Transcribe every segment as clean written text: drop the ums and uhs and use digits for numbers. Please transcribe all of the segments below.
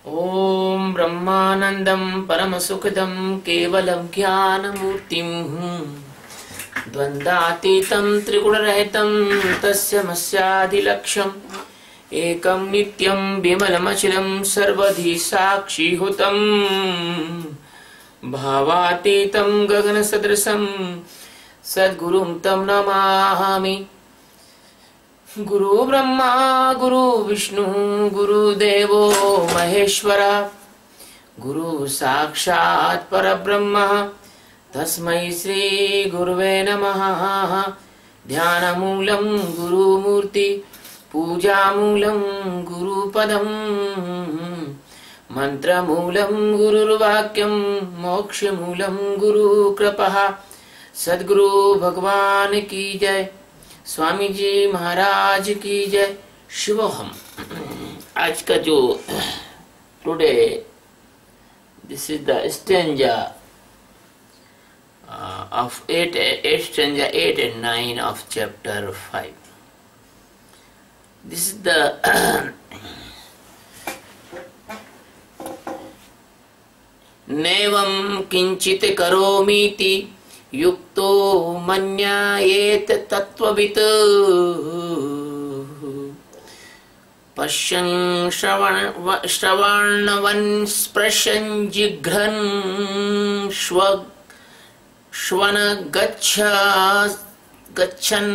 ओम ब्रह्मानंदं परमसुखदं केवलं ज्ञानमूर्तिं द्वन्द्वातीतं त्रिगुणरहितं तस्यमस्यादिलक्ष्यम् एकं नित्यं विमलमचलं सर्वधि साक्षिभूतं भावातीतं गगनसदृशं सद्गुरुं तं नमामि। गुरु ब्रह्मा गुरु विष्णु गुरुदेवो महेश्वरा गुरु साक्षात् परब्रह्म तस्मै श्री गुरुवे नमः। ध्यानमूलं गुरुमूर्ति पूजामूलं गुरुपदं मंत्रमूलं गुरुर्वाक्यं मोक्षमूलं गुरुकृपः। सद्गुरु भगवान की जय, स्वामी जी महाराज की जय। शिवोहम। आज का जो today this is the stanza of 8 stanza 8 and 9 of chapter 5. This is the nevam kinchit karomiti yukto manyayet tattvavit पश्यन् श्रवणवन् स्पृशन् जिघ्रन् श्वन गच्छन्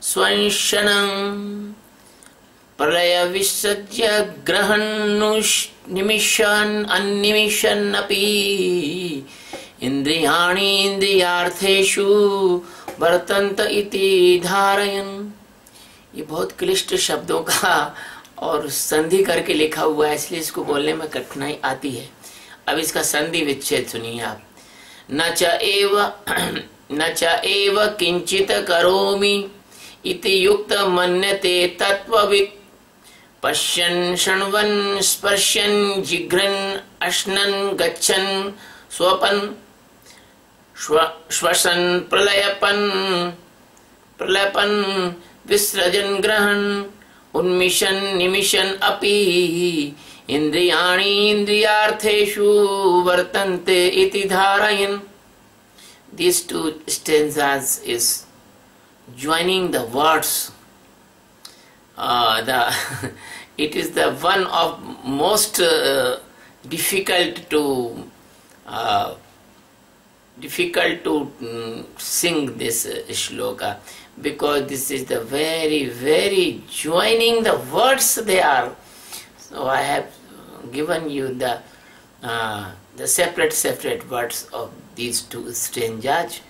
स्वंशनं प्रलय विसर्ज्य ग्रहन्नुनिमिषन् अन्निमिषन् अपि इंद्रियाणि इंद्रियार्थेषु वर्तन्त इति धारयन्। ये बहुत क्लिष्ट शब्दों का और संधि करके लिखा हुआ है, इसलिए इसको बोलने में कठिनाई आती है। अब इसका संधि विच्छेद सुनिए आप। न च एव किंचित करोमि इति युक्त मन्यते तत्त्ववित् पश्यन् शृण्वन् स्पर्शन् जिघ्रन् अश्नन् गच्छन् स्वपन् श्वसन् प्रलपन् विसृजन् ग्रहन् उन्मिषन् निमिषन् अपि इंद्रियाणि इंद्रियार्थेषु वर्तन्ते इति धारयन्। These two stanzas is joining the words. It is the one of most difficult to sing this shloka, because this is the very joining the words they are. So I have given you the separate words of these two stanzas,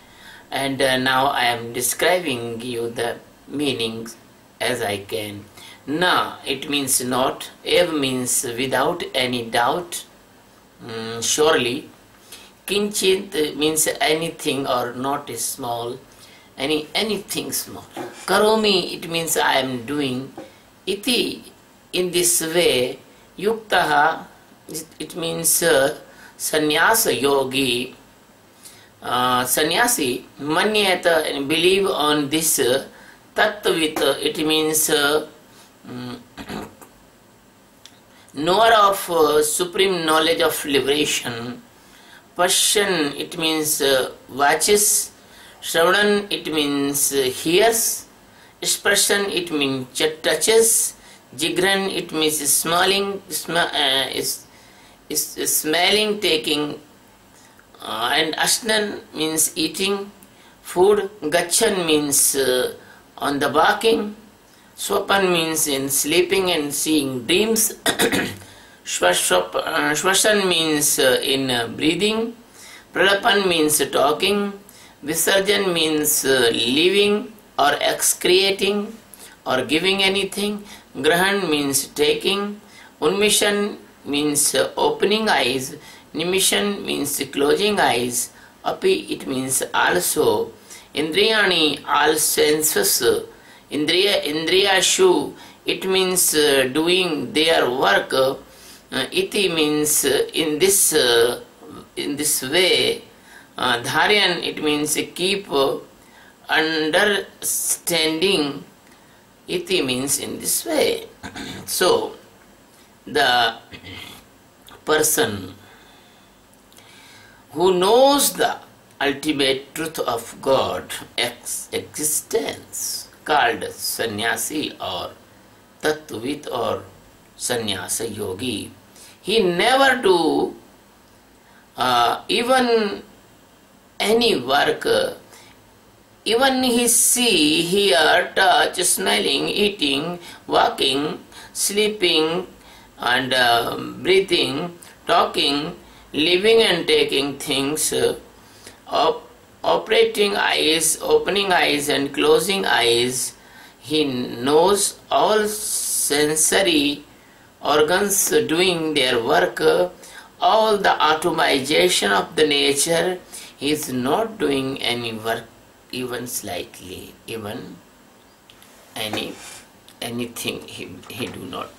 and now I am describing you the meanings as I can. Na, it means not. Ev means without any doubt, surely. Kinchit means anything or not is small, anything small. Karomi, it means I am doing. Iti, in this way. Yuktaha, it means sannyasa yogi. Sannyasi, manyata, and believe on this. Tattvit, it means knower of supreme knowledge of liberation. Pashyan, it means watches. Shravan, it means hears. Sparshan, it means touches. Jigran, it means smelling, smelling, taking. And ashnan means eating food. Gachan means on the barking. Swapan means in sleeping and seeing dreams. Shwasan means in breathing. Pralapan means talking. Visarjan means leaving or excreting or giving anything. Grahan means taking. Unmishan means opening eyes. Nimishan means closing eyes. Api, it means also. Indriyani, all senses. Indriyashu, it means doing their work. Iti means in this way. Dharyan, it means keep understanding. Iti means in this way. So the person who knows the ultimate truth of God existence, called sannyasi or tattvit or sannyasa yogi, he never do even any work, even he see, hear, touch, smelling, eating, walking, sleeping and breathing, talking, living and taking things, operating eyes, opening eyes and closing eyes. He knows all sensory organs doing their work, all the automation of the nature. He is not doing any work even slightly, even anything he do not.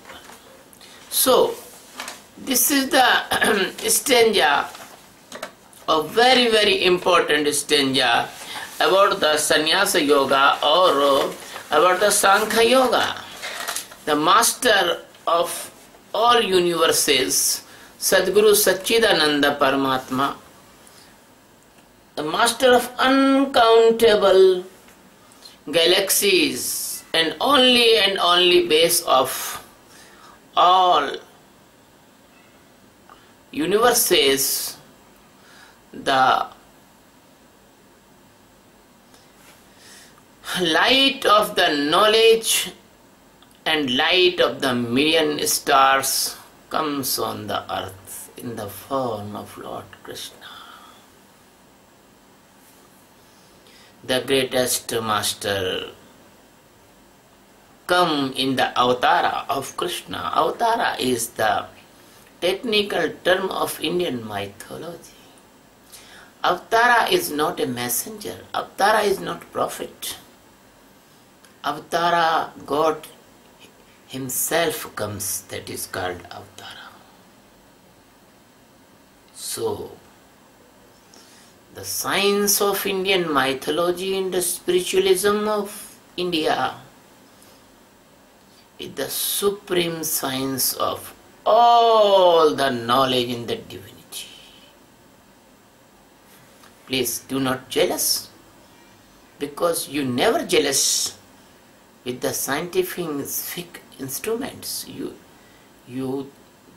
So this is the stanza, a very very important stanza about the sannyasa yoga or about the Sankhya yoga. The master of all universes, Sadguru Satchidananda Paramatma, the master of uncountable galaxies and only base of all universes, the light of the knowledge and light of the million stars comes on the earth in the form of Lord Krishna. The greatest master come in the avatara of Krishna. Avatara is the technical term of Indian mythology. Avatara is not a messenger. Avatara is not prophet. Avatara, God himself comes, that is called avatara. So, the science of Indian mythology and the spiritualism of India is the supreme science of all the knowledge in the divinity. Please do not jealous, because you never jealous with the scientific instruments. You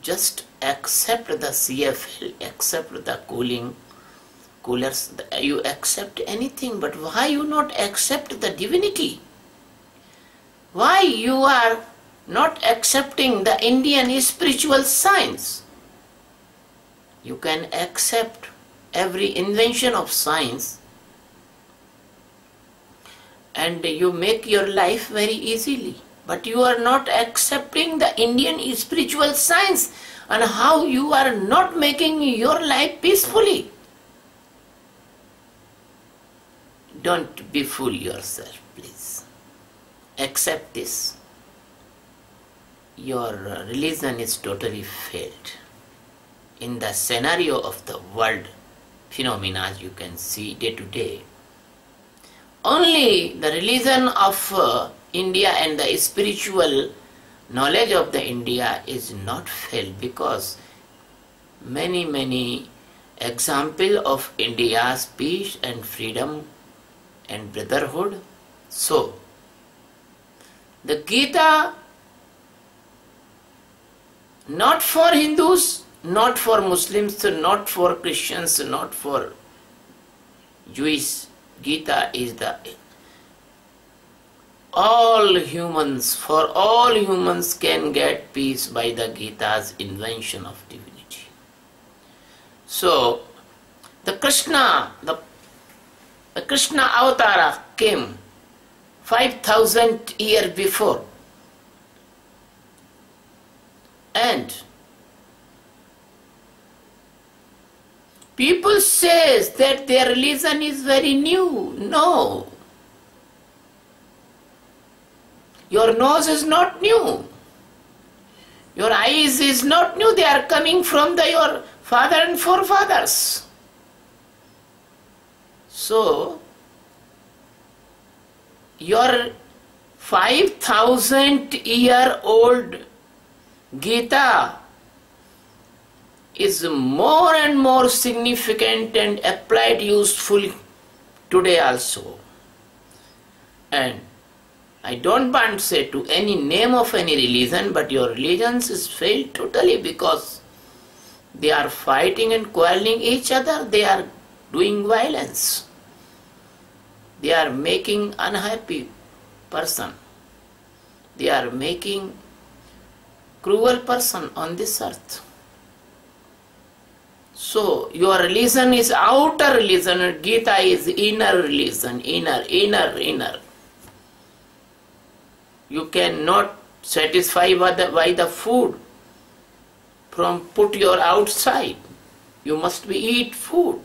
just accept the CFL, accept the coolers, you accept anything, but why you not accept the divinity? Why you are not accepting the Indian spiritual science? You can accept every invention of science and you make your life very easily, but you are not accepting the Indian spiritual science, and how you are not making your life peacefully. Don't befool yourself, please. Accept this. Your religion is totally failed. In the scenario of the world phenomena you can see day to day, only the religion of India and the spiritual knowledge of the India is not failed, because many example of India's peace and freedom and brotherhood. So, the Geeta, not for Hindus, not for Muslims, not for Christians, not for Jewish, Geeta is the all humans, for all humans can get peace by the Geeta's invention of divinity. So, the Krishna Avatara came 5,000 years before, and people say that their religion is very new. No. Your nose is not new. Your eyes is not new. They are coming from your father and forefathers. So, your 5,000-year-old Geeta is more and more significant and applied useful today also. And I don't want to say to any name of any religion, but your religions is failed totally because they are fighting and quarreling each other. They are doing violence. They are making unhappy person. They are making cruel person on this earth. So your religion is outer religion and Gita is inner religion, inner. You cannot satisfy by the food from put your outside. You must be eat food.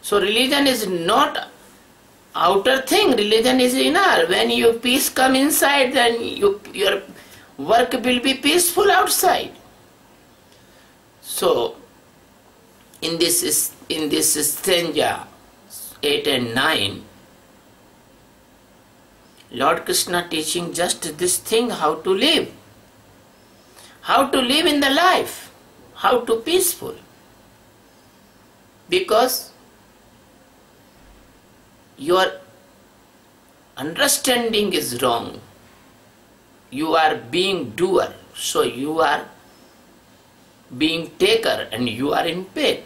So religion is not outer thing, religion is inner. When your peace come inside, then your work will be peaceful outside. So in this stanza 8 and 9, Lord Krishna teaching just this thing, how to live in the life, how to peaceful. Because your understanding is wrong. You are being doer, so you are being taker and you are in pain.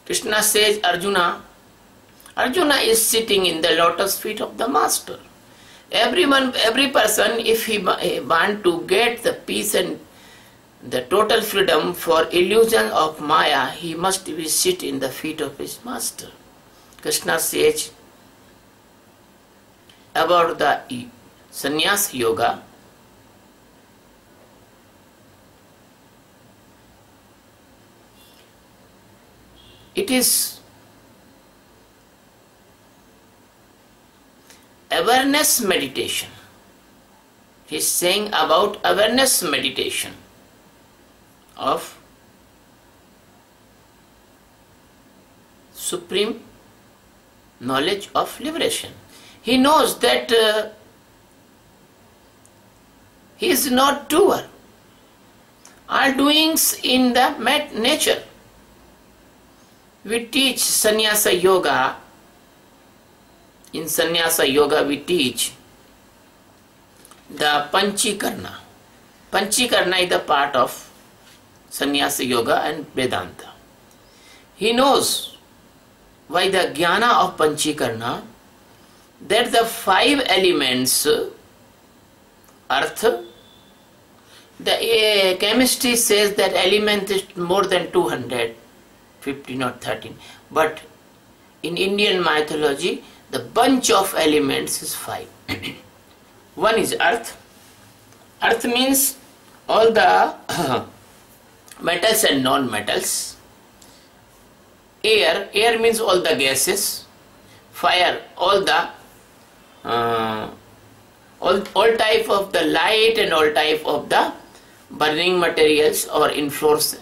Krishna says Arjuna is sitting in the lotus feet of the master. Every person, if he want to get the peace and the total freedom for illusion of Maya, he must be sit in the feet of his master. Krishna says about the sannyas yoga. It is awareness meditation. He is saying about awareness meditation of supreme knowledge of liberation. He knows that he is not doer. All doings in the nature. We teach sannyasa yoga. In sannyasa yoga we teach the panchikarna. Panchikarna is the part of sannyasa yoga and Vedanta. He knows by the jnana of panchikarna that the 5 elements, earth, the chemistry says that element is more than 215 or 13, but in Indian mythology the bunch of elements is 5. One is earth. Earth means all the metals and non-metals. Air means all the gases. Fire, all the all type of the light and all type of the burning materials or inflows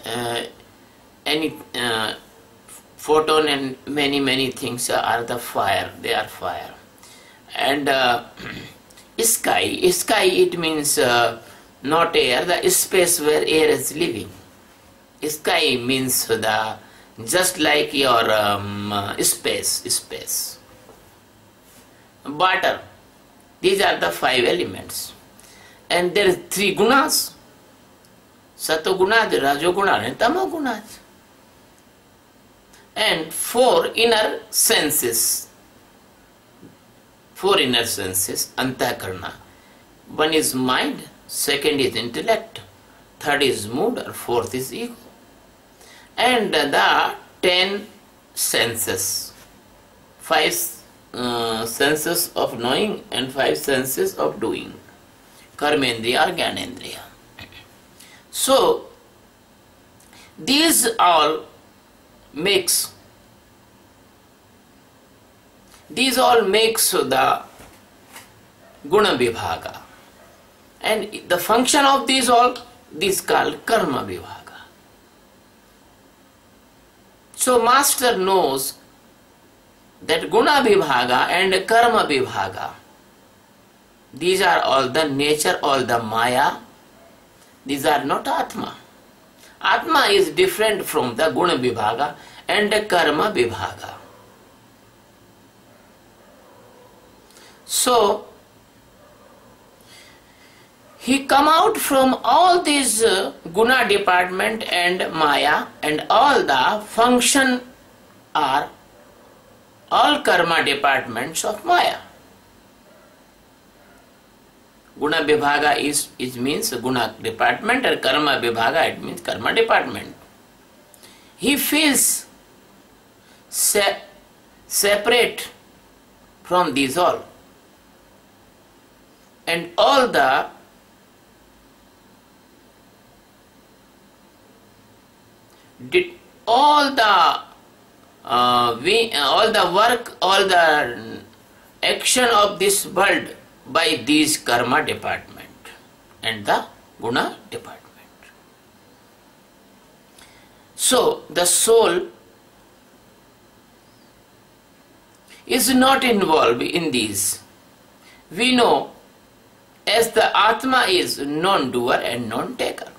any photon and many things are the fire. They are fire. And sky it means not air, the space where air is living. Sky means the just like your space. Water. These are the 5 elements. And there is 3 gunas. Satoguna, Rajoguna and Tamoguna. And 4 inner senses. 4 inner senses, Antakarna. One is mind, second is intellect, third is mood, or fourth is ego. And the 10 senses. 5 senses of knowing and 5 senses of doing. Karmendriya or Gyanendriya. So, these all makes the guna vibhaga, and the function of these all, this called karma vibhaga. So master knows that guna vibhaga and karma vibhaga, these are all the nature, all the maya These are not Atma. Atma is different from the Guna Vibhaga and the Karma Vibhaga. So, he come out from all these Guna department and Maya, and all the function are all Karma departments of Maya. Guna Vibhaga is means Guna department, and Karma Vibhaga it means Karma department. He feels separate from these all. And all the work, all the action of this world by these Karma department and the Guna department. So the soul is not involved in these. We know as the Atma is non-doer and non-taker.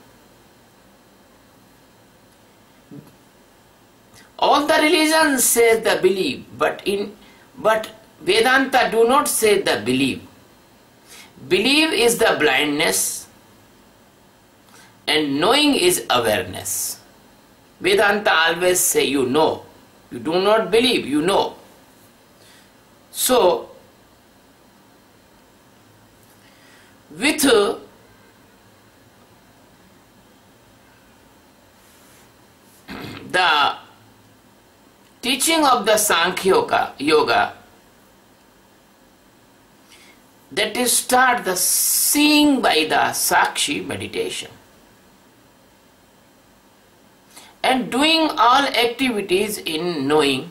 All the religions say the belief, but Vedanta do not say the belief. Belief is the blindness and knowing is awareness. Vedanta always say you know. You do not believe, you know. So, with the teaching of the Sankhya Yoga, that is start the seeing by the Sakshi meditation and doing all activities in knowing.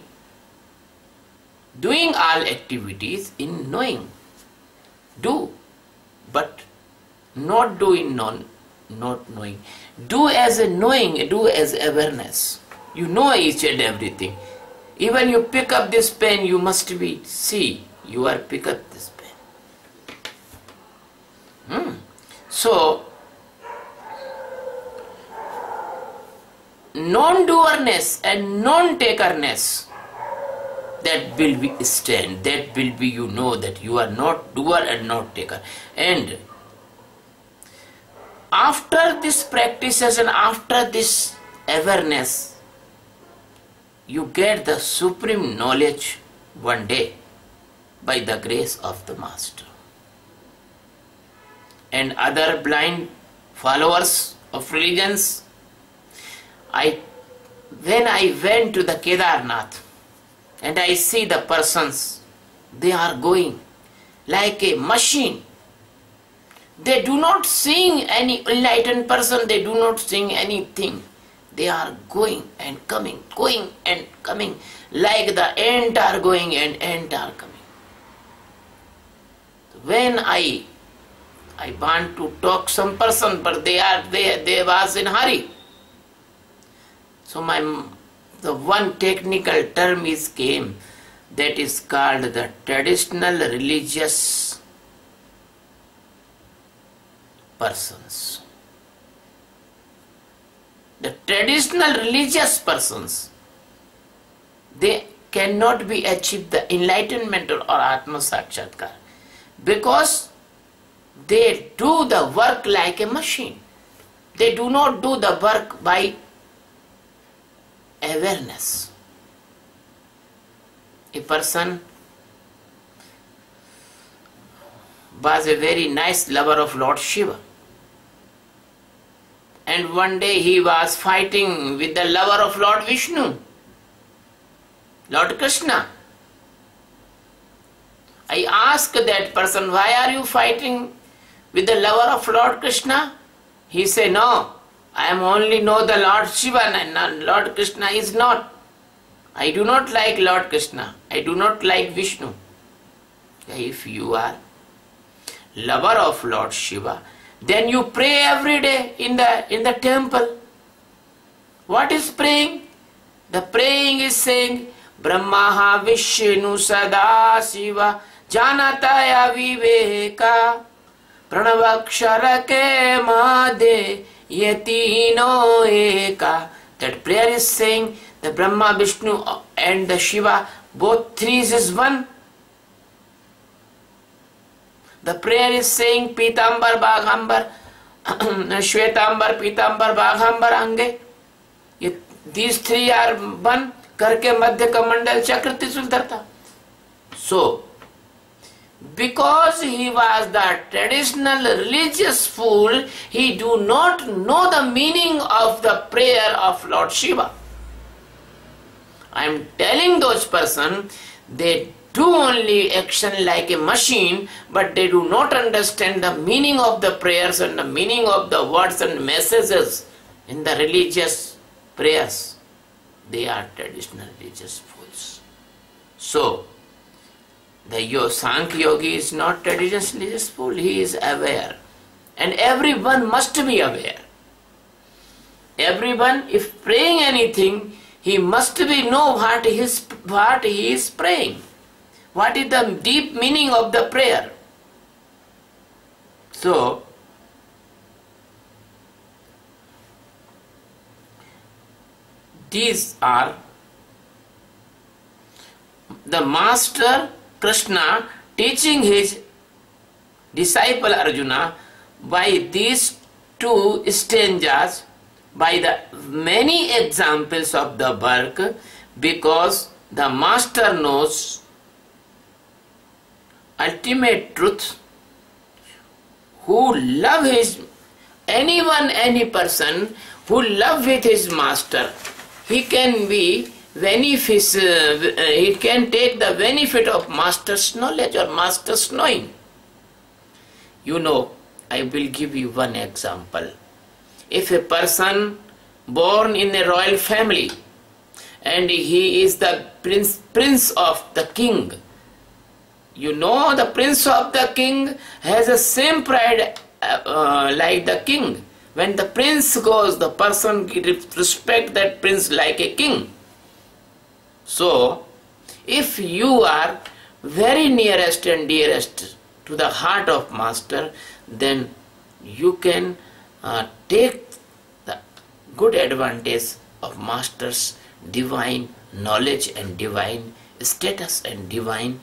Doing all activities in knowing. Do, but not do in not knowing. Do as a knowing, do as awareness. You know each and everything. Even you pick up this pen, you must be see you are pick up this pen. So non-doerness and non-takerness, that will be stand, that will be you know that you are not doer and not taker. And after this practices and after this awareness, you get the supreme knowledge one day by the grace of the Master. And other blind followers of religions, when I went to the Kedarnath and I see the persons, they are going like a machine. They do not sing any enlightened person, they do not sing anything. They are going and coming, like the ant are going and ant are coming. When I want to talk some person, but they was in hurry. So the one technical term is came, that is called the traditional religious persons. The traditional religious persons, they cannot be achieved the enlightenment or Atma Sakshatkar because they do the work like a machine. They do not do the work by awareness. A person was a very nice lover of Lord Shiva. And one day he was fighting with the lover of Lord Vishnu, Lord Krishna. I asked that person, why are you fighting with the lover of Lord Krishna? He said, no, I am only know the Lord Shiva and Lord Krishna is not. I do not like Lord Krishna. I do not like Vishnu. If you are lover of Lord Shiva, then you pray every day in the temple. What is praying? The praying is saying, Brahmaha Vishnu Sada Shiva Janataya Viveka Pranavakshara ke madhe ye tino eka. That prayer is saying the Brahma, Vishnu and the Shiva, both threes is one. The prayer is saying Pitambar Bhagambar Shvetambar Pitambar Bhagambar Ange. These three are one. Karke Madhya Kamandal Chakra Trishul Dharta. So, because he was the traditional religious fool, he do not know the meaning of the prayer of Lord Shiva. I am telling those persons, they do only action like a machine, but they do not understand the meaning of the prayers and the meaning of the words and messages in the religious prayers. They are traditional religious fools. So, the Sankhya Yogi is not traditional religious fool, he is aware. And everyone must be aware. Everyone, if praying anything, he must be know what he is praying. What is the deep meaning of the prayer? So, these are the Master Krishna teaching his disciple Arjuna by these two stanzas, by the many examples of the work, because the Master knows ultimate truth. Who love any person who love with his Master, he can be he can take the benefit of Master's knowledge or Master's knowing. You know, I will give you one example. If a person born in a royal family and he is the prince of the king, you know, the prince of the king has the same pride like the king. When the prince goes, the person respect that prince like a king. So, if you are very nearest and dearest to the heart of Master, then you can take the good advantage of Master's divine knowledge and divine status and divine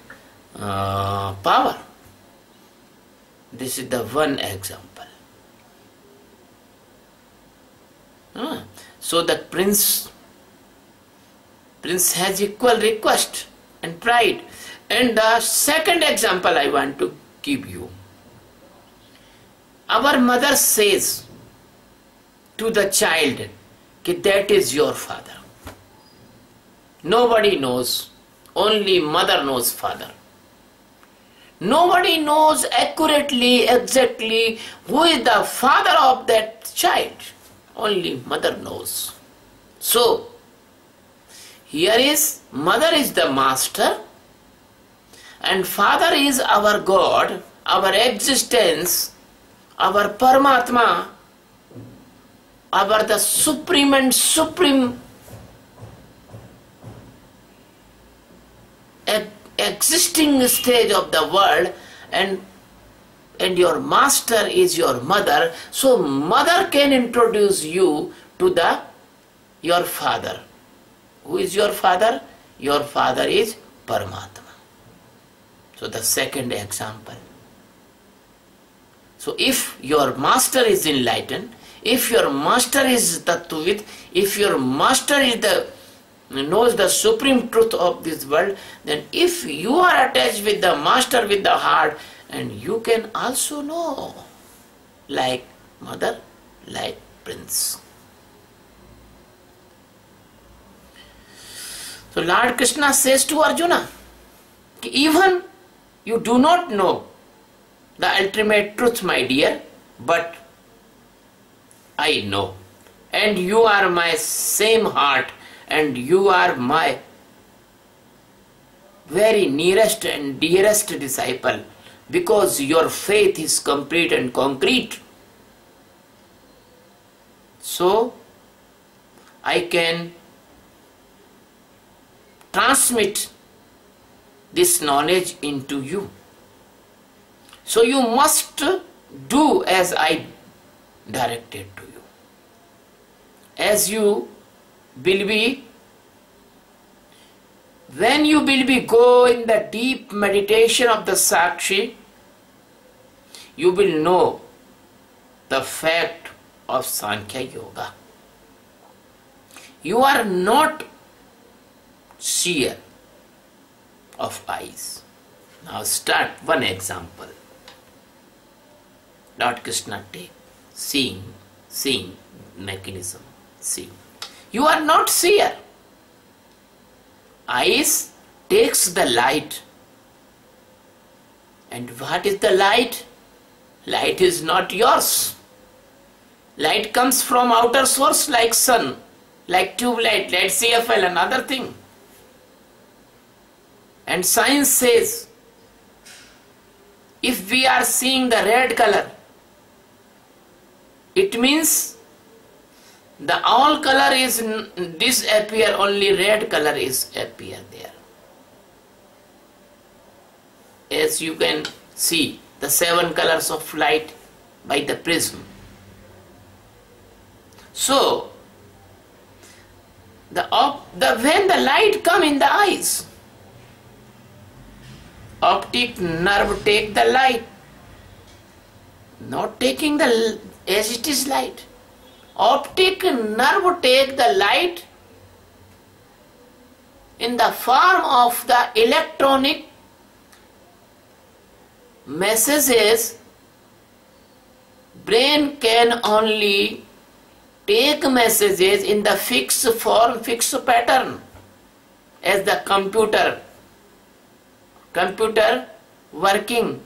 power. This is the one example. So the prince has equal request and pride. And the second example I want to give you. Our mother says to the child, that is your father. Nobody knows, only mother knows father. Nobody knows accurately, exactly who is the father of that child. Only mother knows. So, here is, mother is the Master and father is our God, our existence, our Paramatma, our the supreme and supreme existing stage of the world, and your Master is your mother. So mother can introduce you to your father. Who is your father? Your father is Paramatma. So the second example. So if your Master is enlightened, if your Master is Tattvavid, if your Master is knows the supreme truth of this world, then if you are attached with the Master, with the heart, and you can also know, like mother, like prince. So Lord Krishna says to Arjuna, even you do not know the ultimate truth, my dear, but I know. And you are my same heart, and you are my very nearest and dearest disciple, because your faith is complete and concrete. So, I can transmit this knowledge into you. So you must do as I directed to you. As you will be, when you will be go in the deep meditation of the Sakshi, you will know the fact of Sankhya Yoga. You are not seer of eyes. Now start one example. Lord Krishna take seeing mechanism, seeing. You are not seer. Eyes takes the light. And what is the light? Light is not yours. Light comes from outer source like sun, like tube light, like CFL, another thing. And science says, if we are seeing the red color, it means the all color is disappear, only red color is appear there. As you can see the 7 colors of light by the prism. So when the light come in the eyes, optic nerve take the light, not taking the as it is light. Optic nerve take the light in the form of the electronic messages. Brain can only take messages in the fixed form, fixed pattern, as the computer working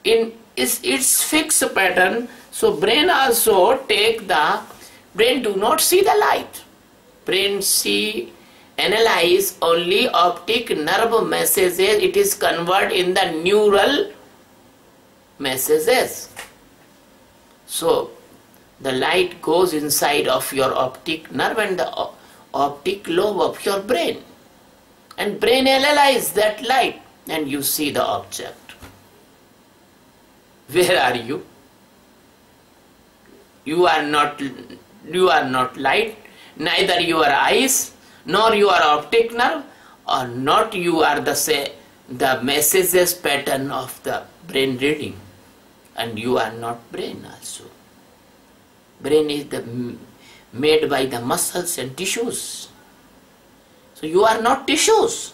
in its fixed pattern. So brain also brain do not see the light. Brain analyze only optic nerve messages. It is converted in the neural messages. So the light goes inside of your optic nerve and the optic lobe of your brain. And brain analyze that light and you see the object. Where are you? You are not light, neither your eyes, nor your optic nerve, or not you are the messages pattern of the brain reading. And you are not brain also. Brain is made by the muscles and tissues. So you are not tissues.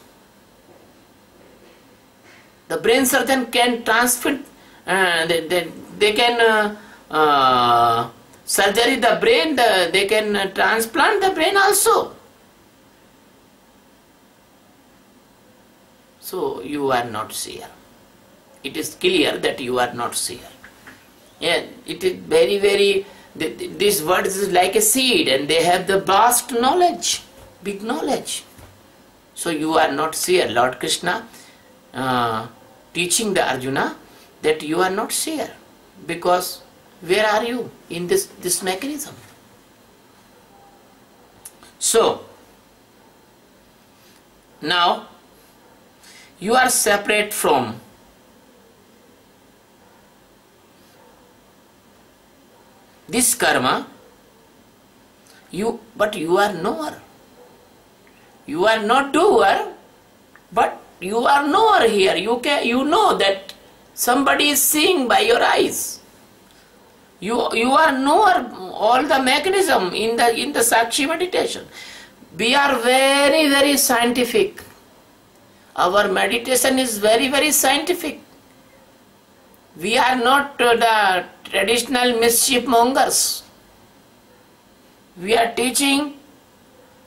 The brain surgeon can transfer, they can surgery the brain, they can transplant the brain also. So you are not seer. It is clear that you are not seer. Yeah, it is very, this word is like a seed and they have the vast knowledge, big knowledge. So you are not seer. Lord Krishna teaching the Arjuna that you are not seer, because where are you in this mechanism? So now you are separate from this karma, but you are knower. You are not doer, but you are knower here. You know that somebody is seeing by your eyes. You are knower all the mechanism in the Sakshi meditation. We are very scientific. Our meditation is very scientific. We are not the traditional mischief mongers. We are teaching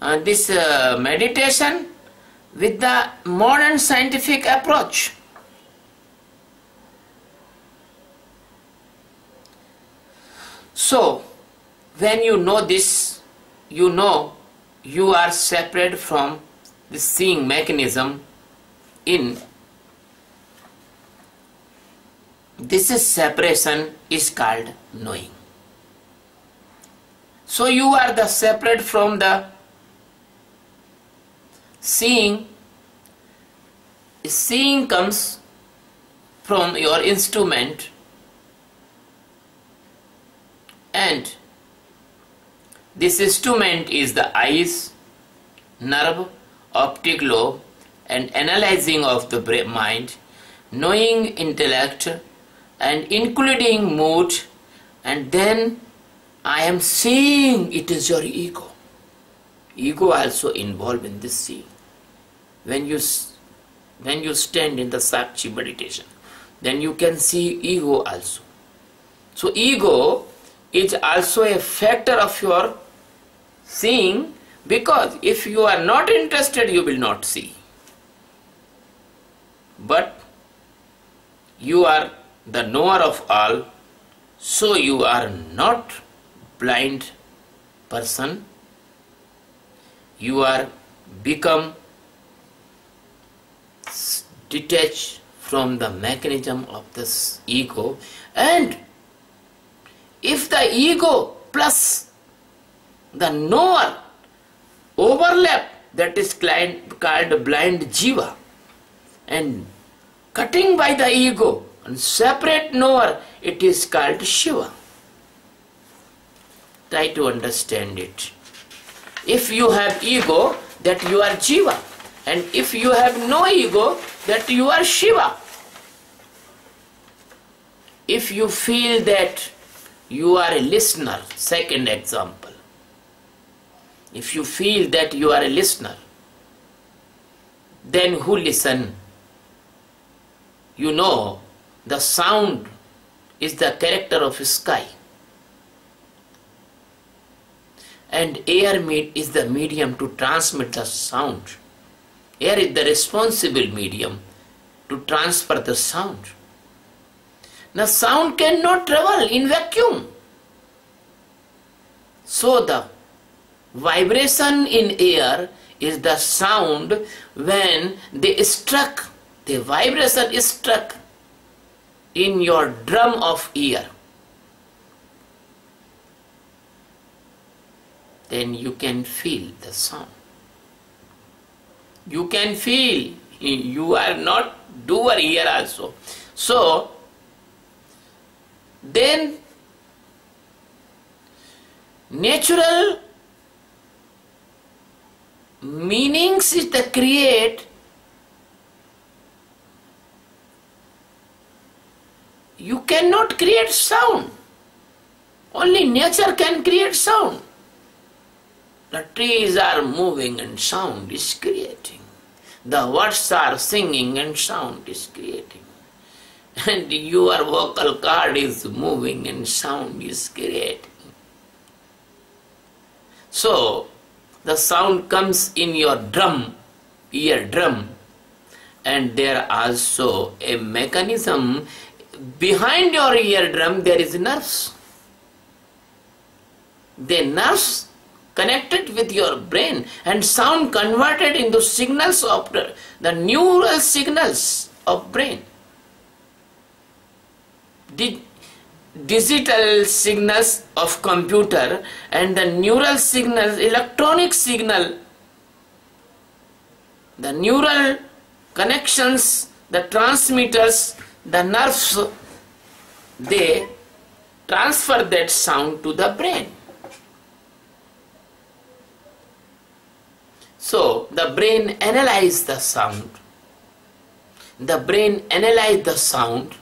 this meditation with the modern scientific approach. So when you know this, you know you are separate from the seeing mechanism. This separation is called knowing. So you are the separate from the seeing. Seeing comes from your instrument, and this instrument is the eyes, nerve, optic lobe, and analyzing of the mind, knowing intellect, and including mood, and then I am seeing it is your ego. Ego also involved in this seeing. When you stand in the Sakshi meditation, then you can see ego also. So ego is also a factor of your seeing, because if you are not interested, you will not see. But you are the knower of all, so you are not blind person. You are become detached from the mechanism of this ego, and if the ego plus the knower overlap, that is called blind jiva, and cutting by the ego and separate knower, it is called Shiva. Try to understand it. If you have ego, that you are Jiva, and if you have no ego, that you are Shiva. If you feel that you are a listener, second example, if you feel that you are a listener, then who listen? You know, the sound is the character of sky, and air is the medium to transmit the sound. Air is the responsible medium to transfer the sound. Now sound cannot travel in vacuum. So the vibration in air is the sound. When they struck, the vibration is struck in your drum of ear, then you can feel the sound. You can feel, you are not doer here also. So then natural meanings is the create. You cannot create sound. Only nature can create sound. The trees are moving and sound is creating. The words are singing and sound is creating. And your vocal cord is moving and sound is creating. So the sound comes in your drum, eardrum, and there also a mechanism behind your eardrum. There is nerves. The nerves connected with your brain, and sound converted into signals of the neural signals of brain. Digital signals of computer and the neural signals, electronic signal, the neural connections, the transmitters, the nerves, they transfer that sound to the brain. So the brain analyzes the sound. The brain analyzes the sound.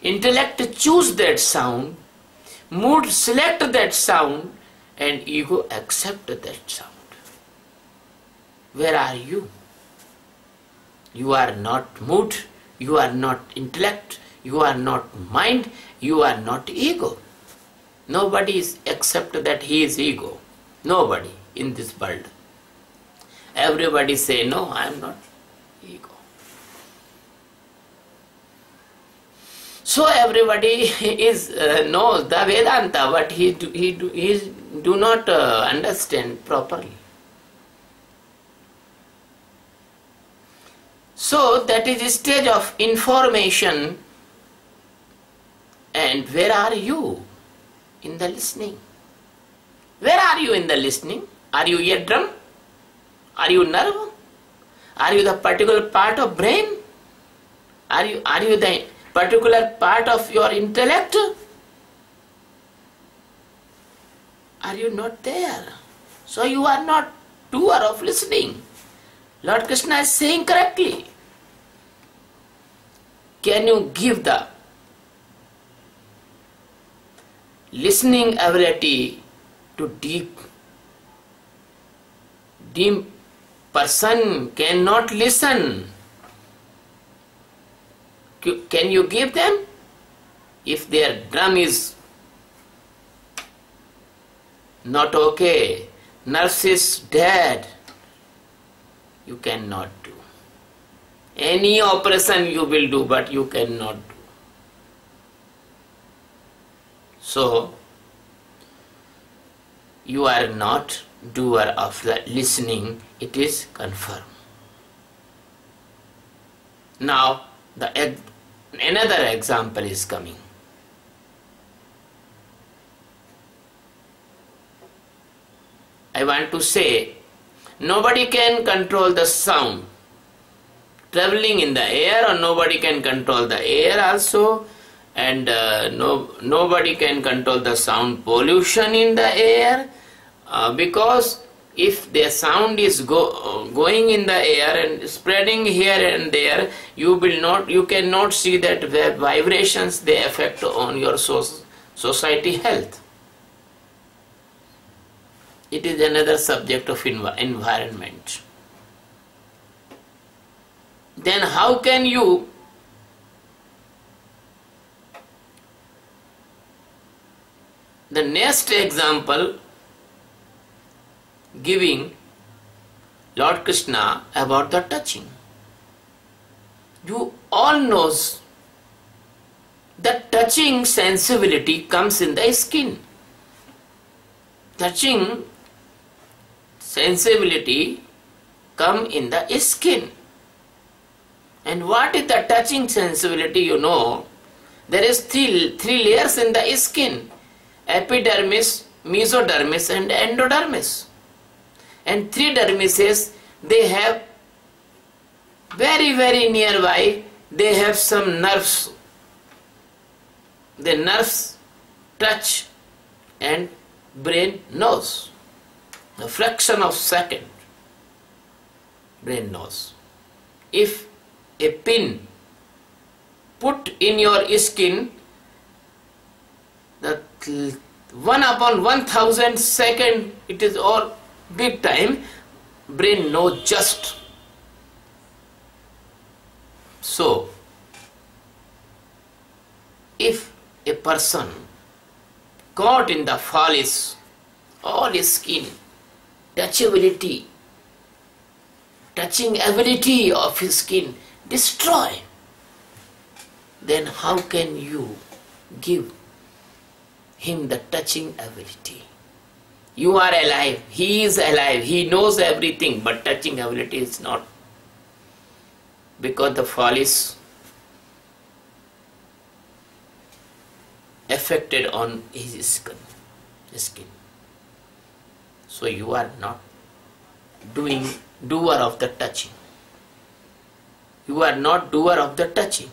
Intellect choose that sound. Mood select that sound, and ego accept that sound. Where are you? You are not mood. You are not intellect. You are not mind. You are not ego. Nobody is accept that he is ego. Nobody in this world. Everybody say, no, I am not ego. So everybody knows the Vedanta, but he do not understand properly. So that is a stage of information. And where are you in the listening? Where are you in the listening? Are you eardrum? Are you nerve? Are you the particular part of brain? Are you the particular part of your intellect? Are you not there? So you are not doer of listening. Lord Krishna is saying correctly. Can you give the listening ability to deep person cannot listen? Can you give them? If their drum is not okay, nerves is dead, you cannot do. Any operation you will do, but you cannot do. So, you are not doer of the listening, it is confirmed. Now, another example is coming. I want to say, nobody can control the sound traveling in the air, or nobody can control the air also, and nobody can control the sound pollution in the air, because if the sound is going in the air and spreading here and there, you cannot see that vibrations they affect on your society health. It is another subject of environment. Then how can you the next example giving Lord Krishna about the touching. You all knows that touching sensibility comes in the skin. Touching sensibility come in the skin. And what is the touching sensibility? You know, there is three layers in the skin: epidermis, mesodermis and endodermis. And three dermises, they have very nearby, they have some nerves. The nerves touch and brain knows. A fraction of second, brain knows. If a pin put in your skin, the 1/1000 second, it is all big time, brain knows just. So, if a person caught in the fall is all his skin, touching ability of his skin destroy, then how can you give him the touching ability? You are alive, he is alive, he knows everything, but touching ability is not, because the fall is affected on his skin. So you are not doer of the touching. You are not doer of the touching.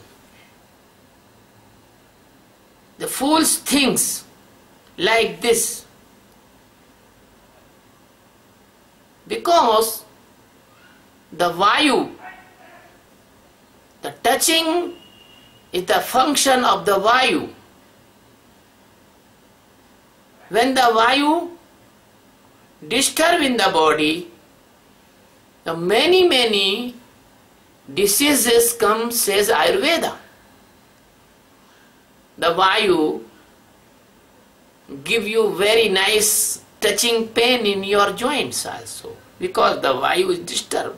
The fools thinks like this, because the Vayu, the touching is the function of the Vayu. When the Vayu disturb in the body, the many diseases come, says Ayurveda. The Vayu give you very nice touching pain in your joints also, because the Vayu is disturbed.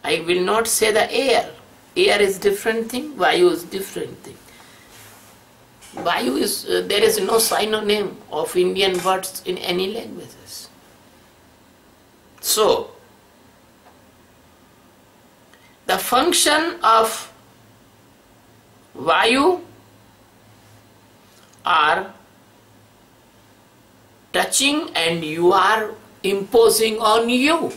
I will not say the air. Air is different thing, Vayu is different thing. Vayu is, there is no synonym of Indian words in any languages. So, the function of Vayu are touching, and you are imposing on you.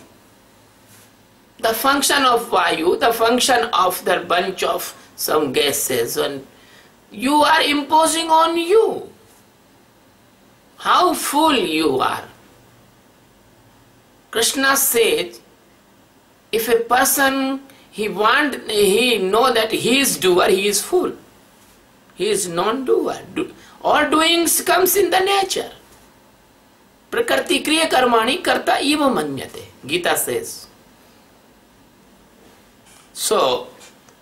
The function of Vayu, the function of the bunch of some gases, and you are imposing on you. How full you are. Krishna says, if a person, he know that he is doer, he is full. He is non-doer. All doings comes in the nature. Prakriti kriya karmani karta eva manyate. Geeta says. So,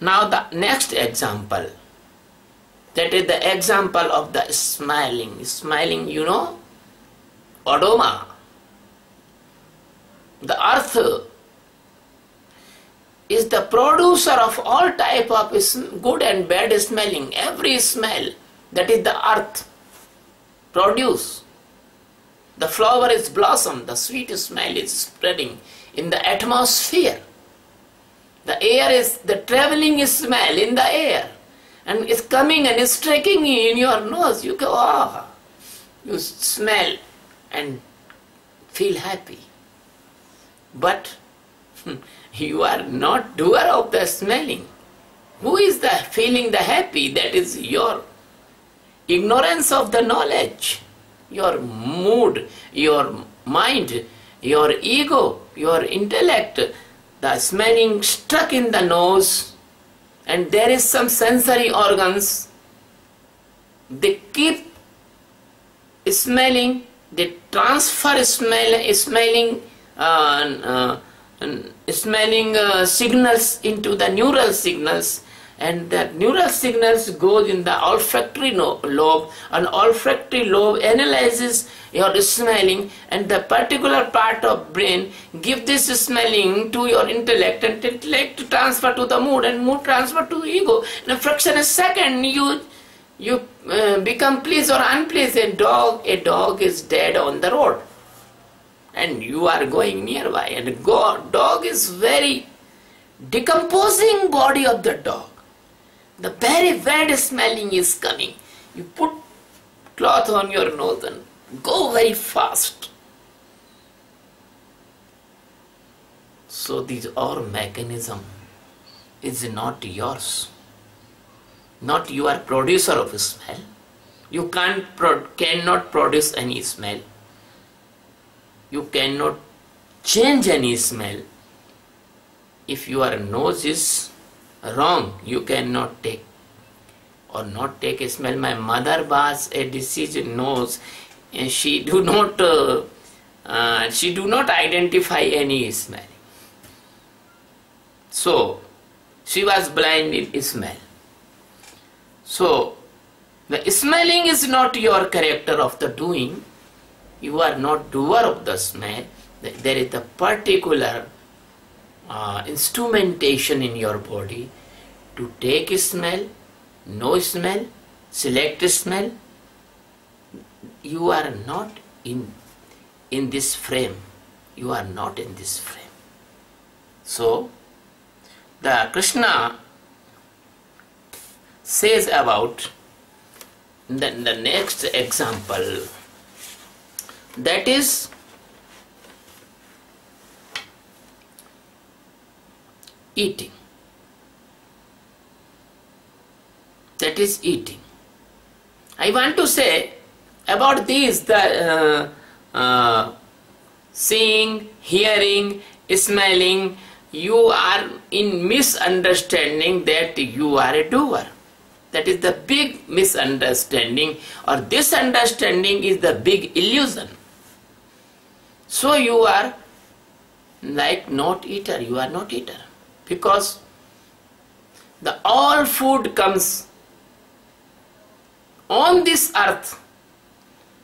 now the next example. That is the example of the smiling. Smiling, you know, odoma. The earth is the producer of all type of good and bad smelling. Every smell, that is the earth produce. The flower is blossom, the sweet smell is spreading in the atmosphere. The air is the traveling smell in the air, and it's coming and it's striking in your nose. You go, ah, you smell and feel happy. But you are not doer of the smelling. Who is the feeling the happy? That is your ignorance of the knowledge, your mood, your mind, your ego, your intellect. The smelling stuck in the nose, and there is some sensory organs. They keep smelling, they transfer smelling signals into the neural signals, and the neural signals goes in the olfactory lobe, and olfactory lobe analyzes your smelling, and the particular part of brain give this smelling to your intellect, and intellect transfer to the mood, and mood transfer to ego. In a fraction of a second, you become pleased or unpleased. A dog is dead on the road, and you are going nearby, and dog is very decomposing body of the dog. The very bad smelling is coming. You put cloth on your nose and go very fast. So these all mechanism is not yours. Not you are producer of smell. You cannot produce any smell. You cannot change any smell. If your nose is wrong, you cannot take or not take a smell. My mother was a diseased nose, and she do not identify any smell. So she was blind in smell. So the smelling is not your character of the doing. You are not doer of the smell. There is a particular instrumentation in your body to take smell, know smell, select smell. You are not in this frame. You are not in this frame. So the Krishna says about the next example, that is eating. That is eating. I want to say about these, the seeing, hearing, smelling, you are in misunderstanding that you are a doer. That is the big misunderstanding, or this understanding is the big illusion. So you are like not eater, you are not eater. Because the all food comes on this earth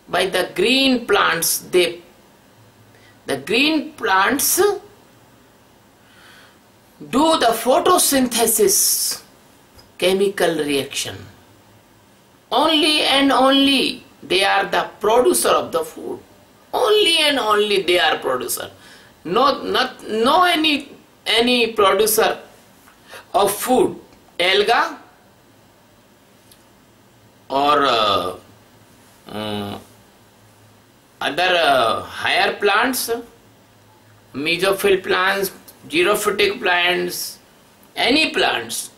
by the green plants. The green plants do the photosynthesis chemical reaction. Only and only they are the producer of the food. Only and only they are producer. No any producer of food, alga or other higher plants, mesophyll plants, xerophytic plants, any plants,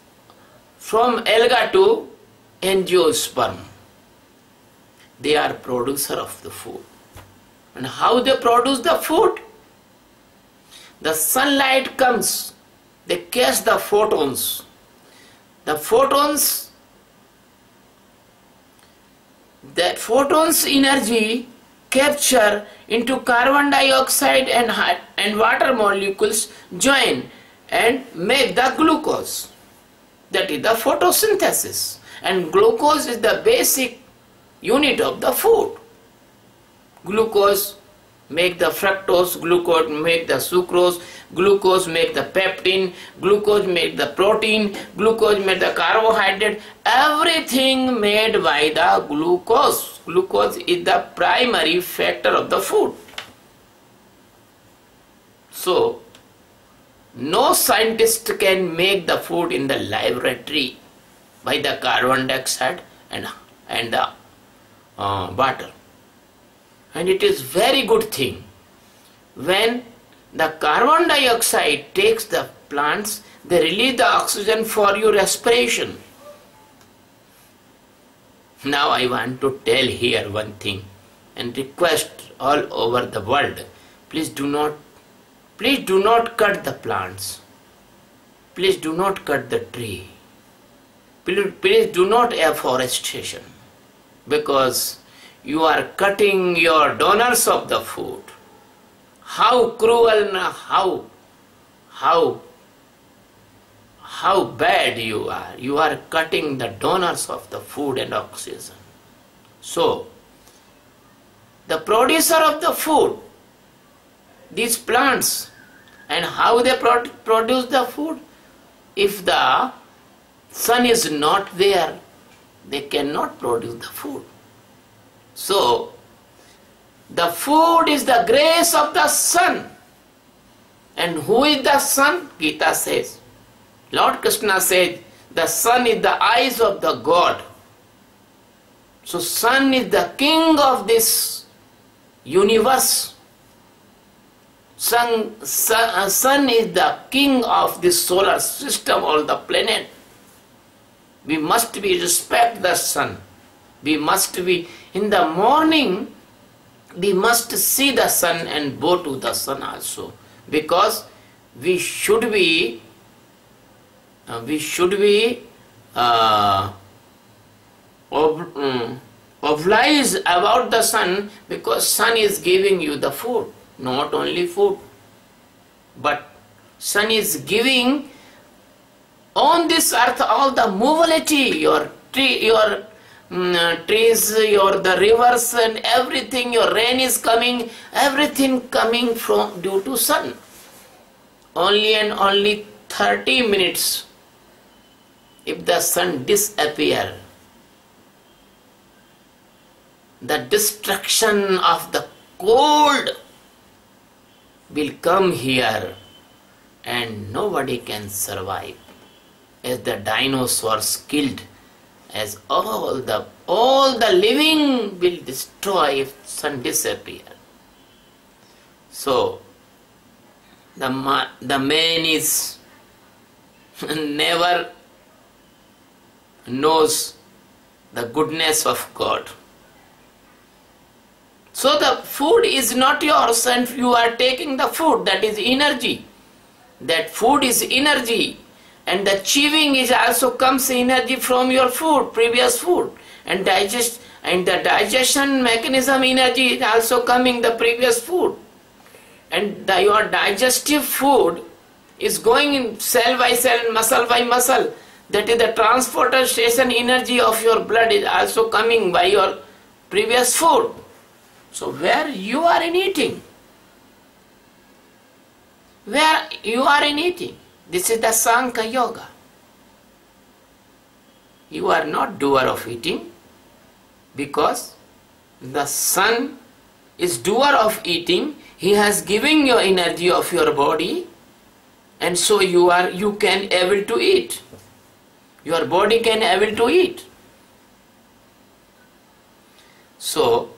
from alga to angiosperm. They are producer of the food. And how they produce the food? The sunlight comes, they catch the photons. The photons, that photons energy capture into carbon dioxide and water molecules join and make the glucose. That is the photosynthesis. And glucose is the basic unit of the food. Glucose make the fructose, glucose make the sucrose, glucose make the peptine, glucose make the protein, glucose make the carbohydrate, everything made by the glucose. Glucose is the primary factor of the food. So, no scientist can make the food in the laboratory by the carbon dioxide and the water. And it is very good thing. When the carbon dioxide takes the plants, they release the oxygen for your respiration. Now I want to tell here one thing and request all over the world. Please do not cut the plants. Please do not cut the tree. Please do not afforestation, because you are cutting your donors of the food. How cruel and how bad you are. You are cutting the donors of the food and oxygen. So, the producer of the food, these plants, and how they produce the food, if the sun is not there, they cannot produce the food. So, the food is the grace of the sun. And who is the sun? Geeta says. Lord Krishna says, the sun is the eyes of the God. So, sun is the king of this universe. Sun is the king of this solar system, all the planet. We must respect the sun. We must be, in the morning, we must see the sun and bow to the sun also. Because we should be obliged about the sun, because sun is giving you the food. Not only food, but sun is giving on this earth all the mobility, your trees, the rivers and everything, your rain is coming, everything coming from due to sun. Only and only 30 minutes. If the sun disappear, the destruction of the cold will come here and nobody can survive. As the dinosaurs killed, as all the living will destroy if sun disappear. So the man is never knows the goodness of God. So the food is not yours and you are taking the food, that is energy. That food is energy, and the chewing is also comes energy from your food, previous food, and the digestion mechanism energy is also coming the previous food, and your digestive food is going in cell by cell, muscle by muscle. That is the transportation energy of your blood is also coming by your previous food. So where you are in eating? Where you are in eating? This is the Sankhya Yoga. You are not doer of eating, because the sun is doer of eating. He has given you energy of your body, and so you can able to eat. Your body can able to eat. So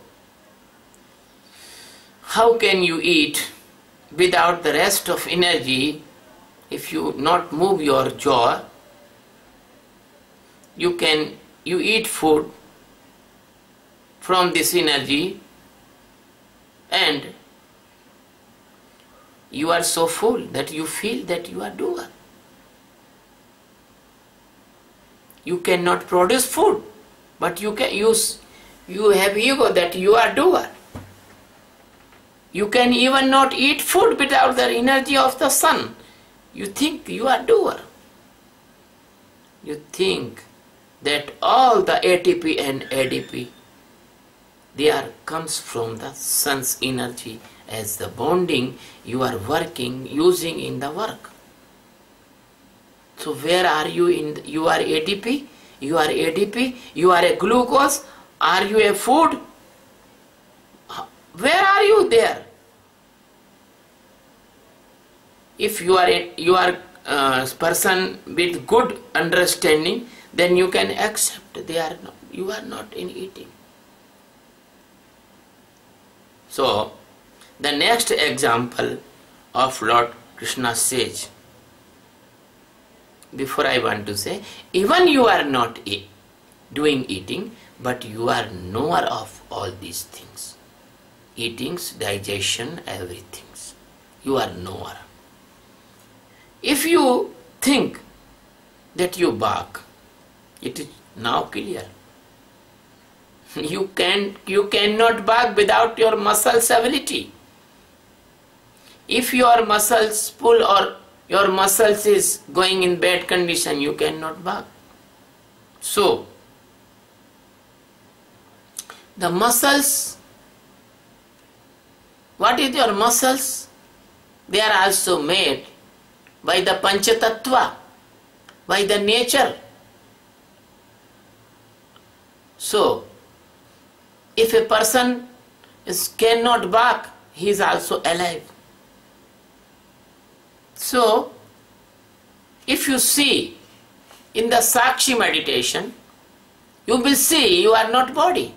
how can you eat without the rest of energy if you not move your jaw? you eat food from this energy, and you are so full that you feel that you are doer. You cannot produce food, but you have ego that you are doer. You can even not eat food without the energy of the sun. You think you are doer. You think that all the ATP and ADP, comes from the sun's energy as the bonding you are working, using in the work. So where are you you are ADP, you are ADP, you are a glucose, are you a food? Where are you there? If you are a person with good understanding, then you can accept you are not in eating. So the next example of Lord Krishna says, before I want to say, even you are not doing eating, but you are knower of all these things. Eatings, digestion, everything. You are knower. If you think that you bark, it is now clear. You cannot bark without your muscles' ability. If your muscles pull or your muscles is going in bad condition, you cannot bark. So, the muscles, what is your muscles? They are also made by the Panchatattva, by the nature. So, if a person cannot bark, he is also alive. So, if you see in the Sakshi meditation, you will see you are not body.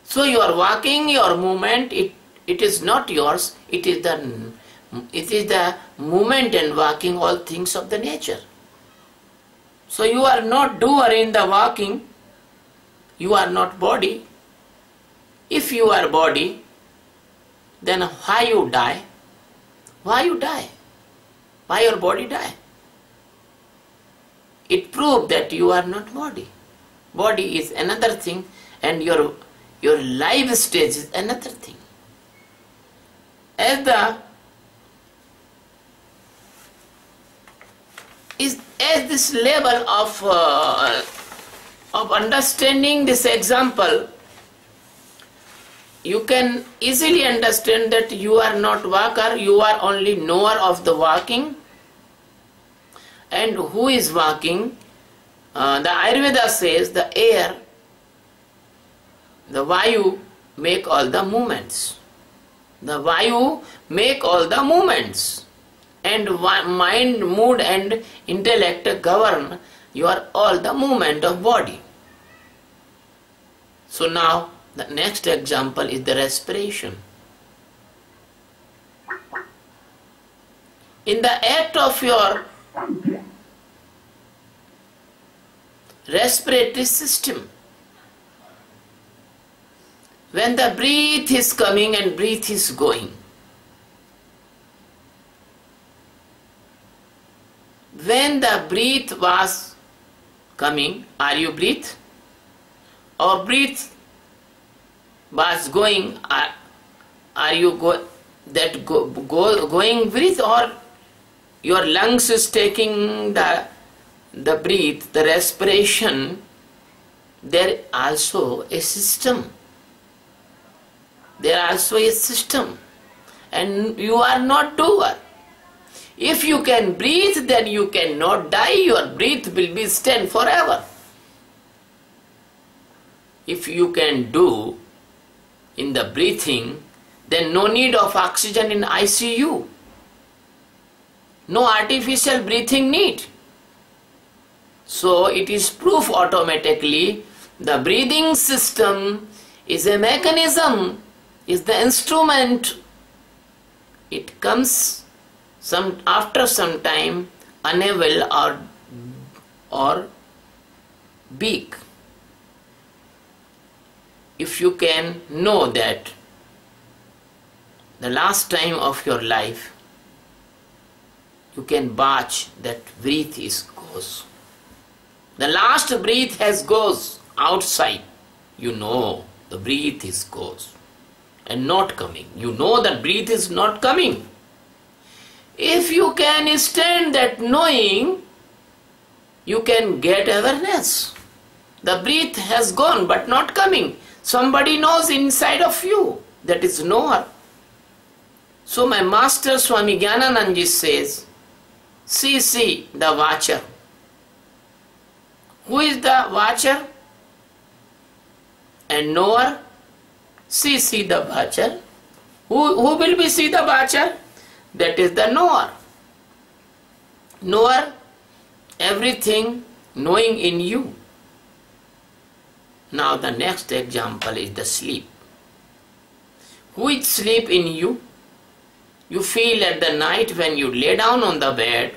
So your walking, your movement, it is not yours, it is the movement and walking, all things of the nature. So you are not doer in the walking, you are not body. If you are body, then why you die? Why you die? Why your body die? It proves that you are not body. Body is another thing, and your life stage is another thing. As this level of understanding this example, you can easily understand that you are not walker, you are only knower of the walking. And who is walking? The Ayurveda says the air, the Vayu, make all the movements. The Vayu make all the movements. And mind, mood and intellect govern all the movement of body. So now the next example is the respiration. In the act of your respiratory system, when the breath is coming and breath is going, when the breath was coming, are you breathe? Or breath was going, are you going breathe, or your lungs is taking the breath, the respiration? There also a system. There also a system, and you are not doer. If you can breathe, then you cannot die. Your breath will be stand forever. If you can do in the breathing, then no need of oxygen in ICU. No artificial breathing need. So it is proof automatically the breathing system is a mechanism, is the instrument. It comes after some time unable or big. If you can know that the last time of your life, you can watch that breath is goes. The last breath has goes outside. You know the breath is goes and not coming. You know that breath is not coming. If you can stand that knowing, you can get awareness. The breath has gone but not coming. Somebody knows inside of you. That is knower. So my master Swami Gyananandji says, see the watcher. Who is the watcher and knower? See the watcher. Who will be see the watcher? That is the knower. Knower, everything knowing in you. Now the next example is the sleep. Who is sleep in you? You feel at the night when you lay down on the bed.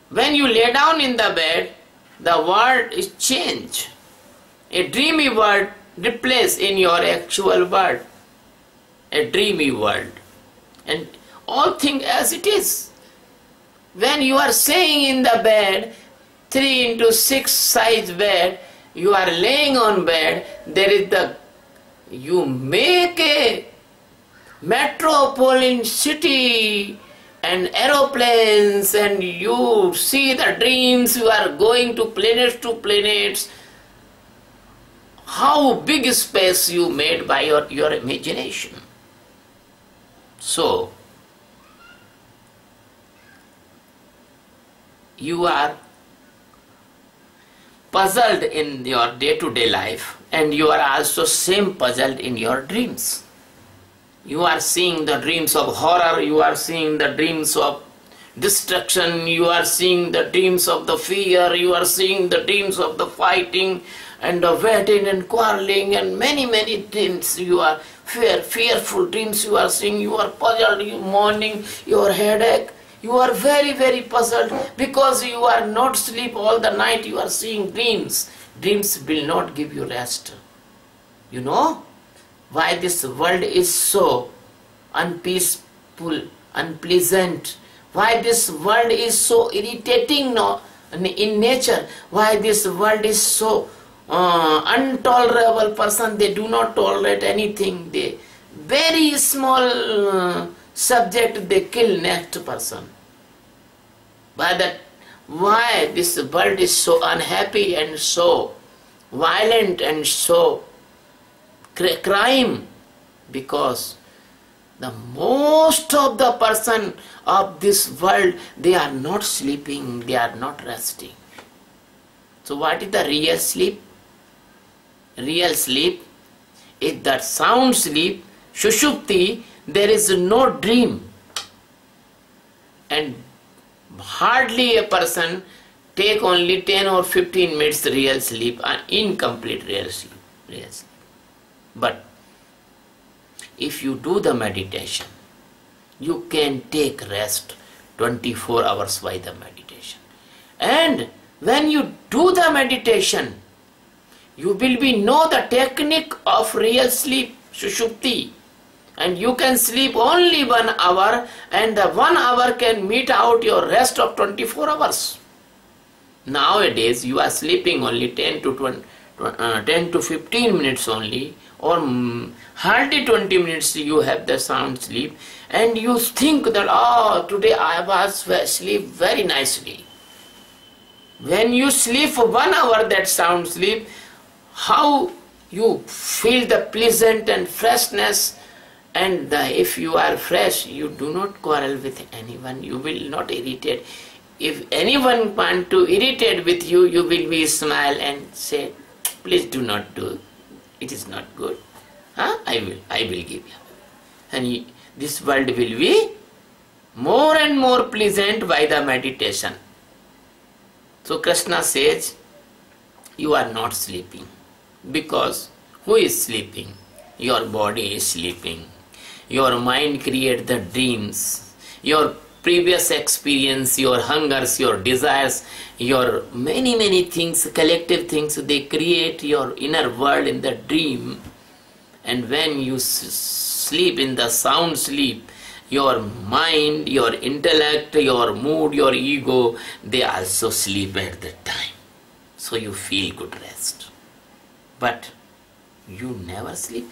When you lay down in the bed, the world is changed. A dreamy world replaced in your actual world. A dreamy world. And all things as it is. When you are saying in the bed, 3x6 size bed, you are laying on bed, there is you make a metropolitan city and aeroplanes, and you see the dreams, you are going to planets. How big space you made by your imagination. So, you are puzzled in your day-to-day life, and you are also same puzzled in your dreams. You are seeing the dreams of horror, you are seeing the dreams of destruction, you are seeing the dreams of the fear, you are seeing the dreams of the fighting and the wedding and quarreling and many dreams. You are fearful dreams you are seeing, you are puzzled, you morning, your headache. You are very puzzled because you are not sleep all the night, you are seeing dreams. Dreams will not give you rest. You know why this world is so unpeaceful, unpleasant? Why this world is so irritating in nature? Why this world is so intolerable person? They do not tolerate anything. They very small subject they kill next person. Why this world is so unhappy and so violent and so crime? Because the most of the person of this world, they are not sleeping, they are not resting. So what is the real sleep? Real sleep is that sound sleep, Sushupti. There is no dream, and hardly a person take only 10 or 15 minutes real sleep, an incomplete real sleep. But if you do the meditation, you can take rest 24 hours by the meditation. And when you do the meditation, you will know the technique of real sleep, Sushupti. And you can sleep only 1 hour, and the 1 hour can meet out your rest of 24 hours. Nowadays you are sleeping only 10 to 15 minutes only, or hardly 20 minutes you have the sound sleep, and you think that today I was sleep very nicely. When you sleep for 1 hour that sound sleep, how you feel the pleasant and freshness. And if you are fresh, you do not quarrel with anyone, you will not irritate. If anyone want to irritate with you, you will be smile and say, please do not do, it is not good. I will give you. And this world will be more and more pleasant by the meditation. So Krishna says, you are not sleeping. Because who is sleeping? Your body is sleeping. Your mind creates the dreams. Your previous experience, your hungers, your desires, your many things, collective things, they create your inner world in the dream. And when you sleep in the sound sleep, your mind, your intellect, your mood, your ego, they also sleep at that time. So you feel good rest. But you never sleep.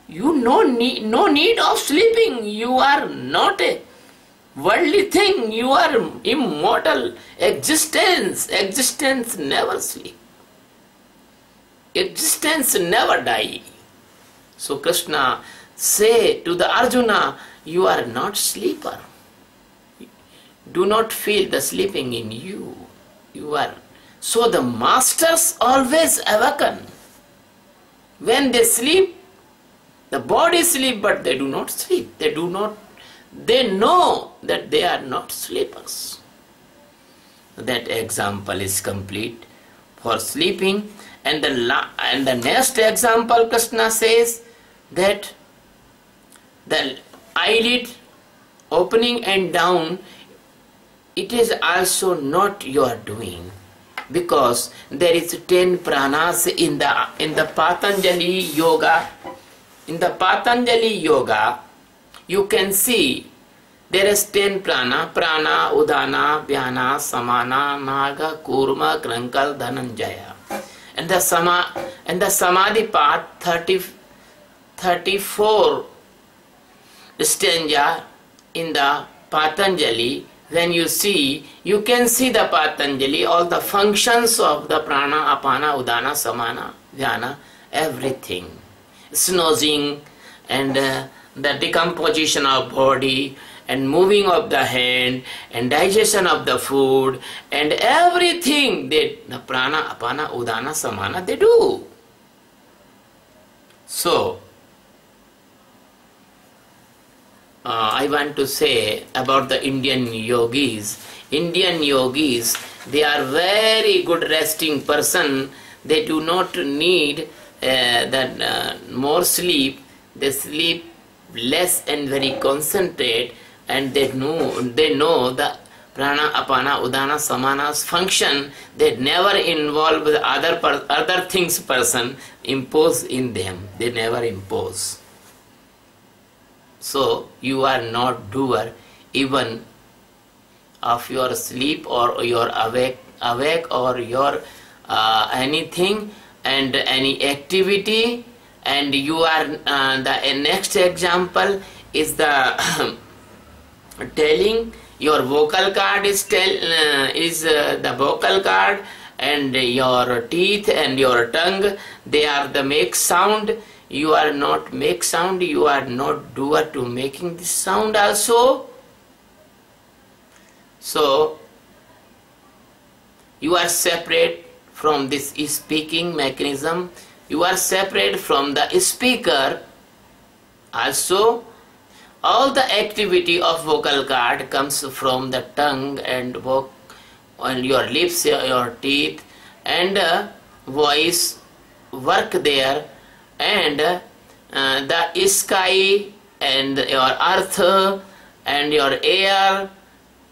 You no need of sleeping. You are not a worldly thing. You are immortal. Existence never sleep. Existence never die. So Krishna say to the Arjuna, you are not sleeper. Do not feel the sleeping in you. You are. So the masters always awaken. When they sleep, the body sleep, but they do not sleep. They know that they are not sleepers. That example is complete for sleeping. And the next example, Krishna says that the eyelid opening and down, it is also not your doing, because there is 10 pranas in the Patanjali yoga. In the Patanjali yoga, you can see there is 10 prana: udana, vyana, samana, naga, kurma, krankal, dhananjaya. And the samadhi part, 34 stanza in the Patanjali. When you see, you can see the Patanjali, all the functions of the prana, apana, udana, samana, vyana, everything. Snoozing and the decomposition of body and moving of the hand and digestion of the food and everything that the prana, apana, udana, samana, they do. So, I want to say about the Indian yogis. Indian yogis, they are very good resting person. They do not need more sleep. They sleep less and very concentrate, and they know the prana, apana, udana, samana's function. They never involve with other things person impose in them. They never impose. So you are not doer even of your sleep or your awake or your anything and any activity. And you are the next example is the telling. Your vocal cord is the vocal cord, and your teeth and your tongue, they are the make sound. You are not make sound. You are not doer to making this sound also. So you are separate from this speaking mechanism. You are separate from the speaker. Also, all the activity of vocal cord comes from the tongue and your lips, your teeth, and voice work there, and the sky and your earth and your air,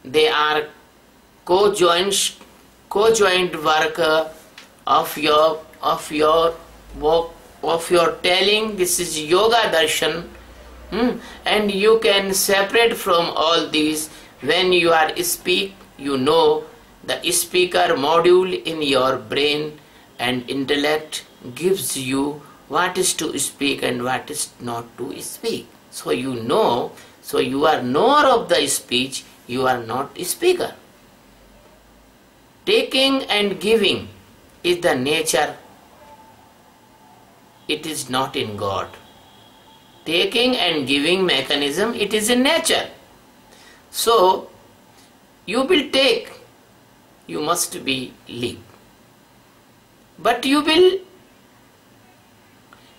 they are co-joint work of your telling. This is yoga darshan. And you can separate from all these. When you are speak, you know the speaker module in your brain and intellect gives you what is to speak and what is not to speak. So you know, so you are knower of the speech, you are not a speaker. Taking and giving is the nature. It is not in God. Taking and giving mechanism, it is in nature. So, you will take, you must be live. But you will,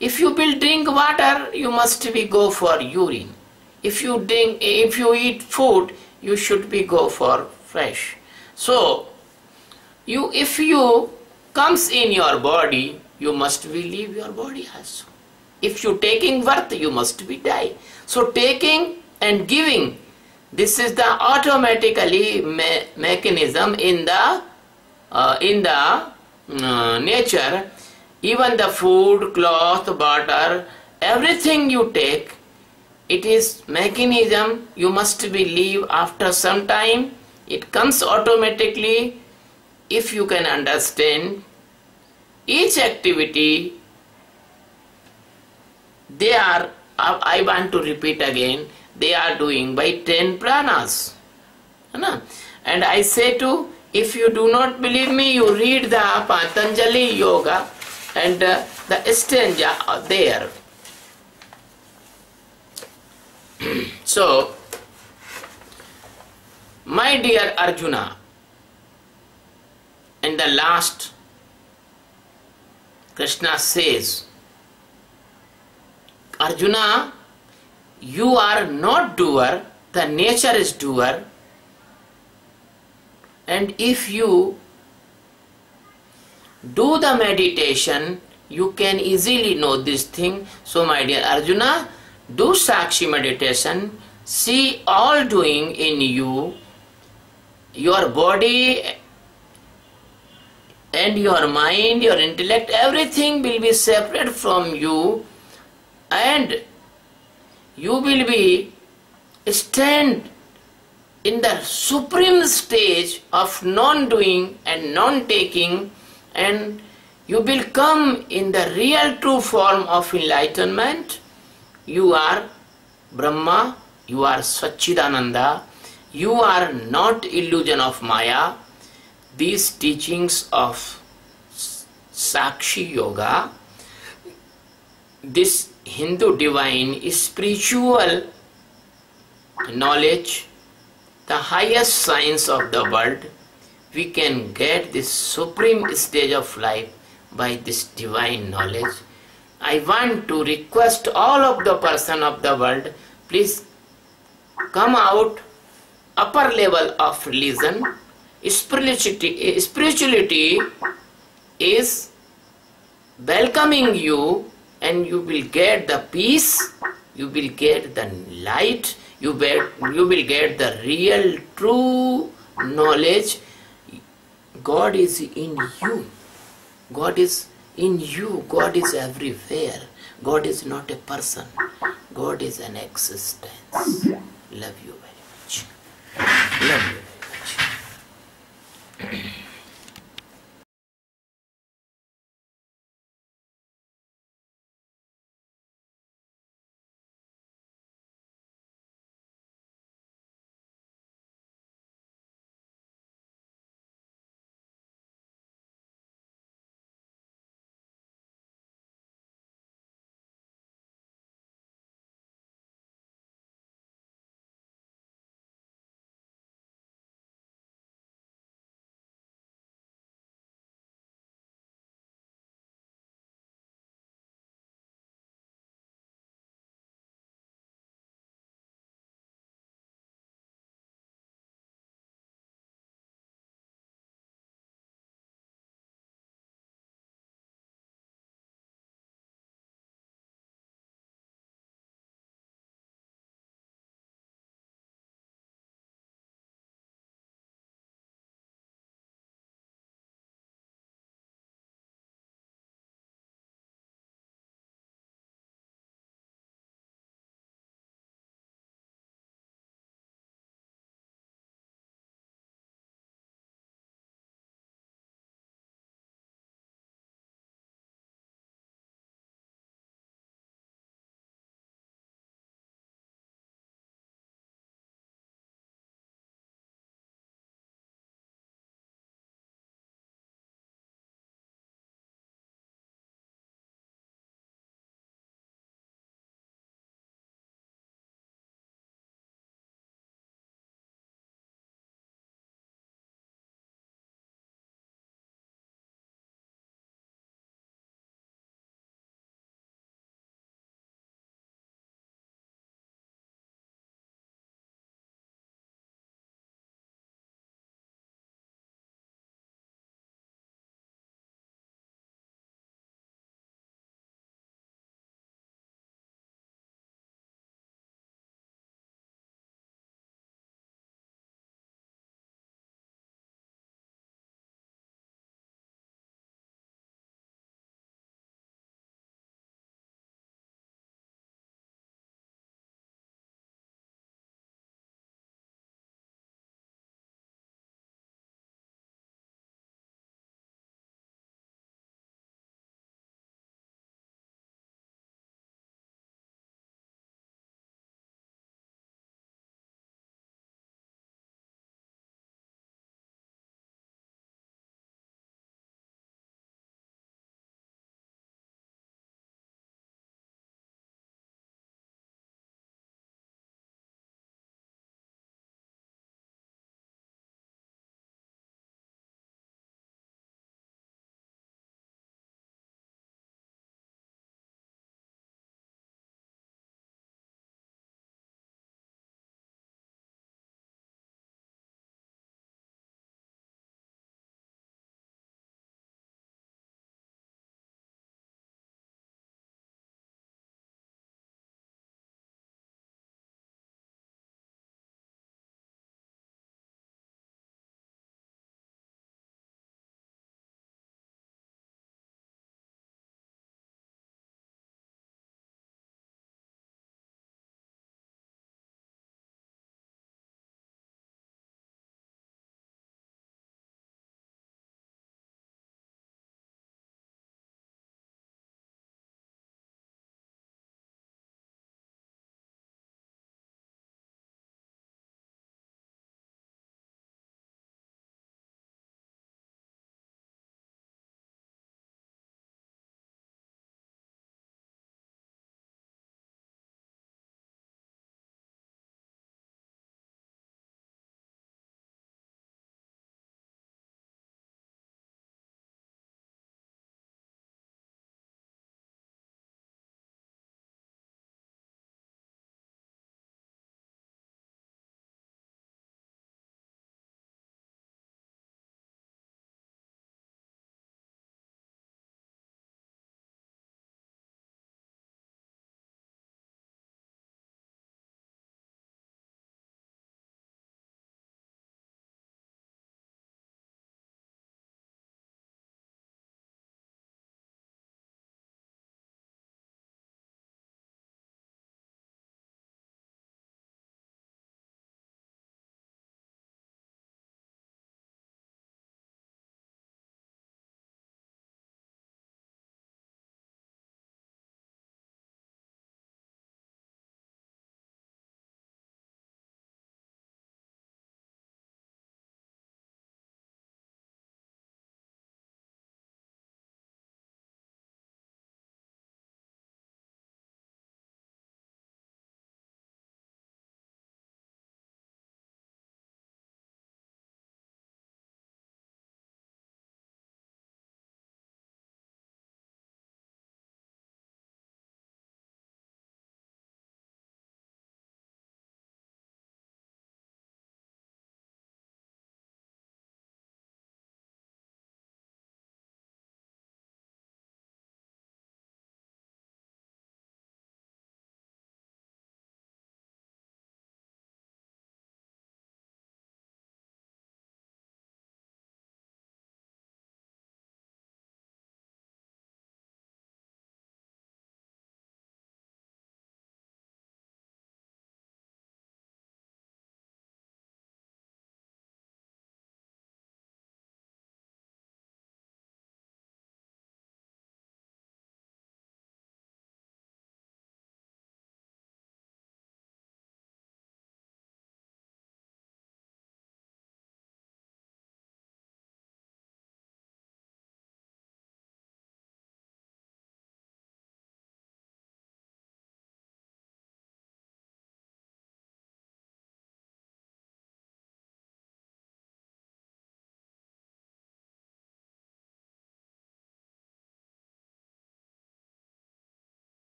if you will drink water, you must be go for urine. If you eat food, you should be go for fresh. So, if you comes in your body, you must be leave your body also. If you taking birth, you must be die. So taking and giving, This is the automatically mechanism in the nature. Even the food, cloth, water, everything you take, it is mechanism. You must believe after some time it comes automatically. If you can understand each activity, they are, I want to repeat again, they are doing by 10 pranas. And I say to, if you do not believe me, you read the Patanjali Yoga and the stanza there. So, my dear Arjuna, in the last, Krishna says, Arjuna, you are not doer, the nature is doer, and if you do the meditation, you can easily know this thing. So my dear Arjuna, do Sakshi meditation, see all doing in you, your body and your mind, your intellect, everything will be separate from you, and you will be stand in the supreme stage of non-doing and non-taking, and you will come in the real true form of enlightenment. You are Brahma, you are Satchidananda, you are not illusion of Maya. These teachings of Sakshi Yoga, this Hindu divine spiritual knowledge, the highest science of the world, we can get this supreme stage of life by this divine knowledge. I want to request all of the person of the world, please come out upper level of religion. Spirituality is welcoming you, and you will get the peace, you will get the light, you will get the real true knowledge. God is in you. God is in you. God is everywhere. God is not a person. God is an existence. Love you very much. Love you.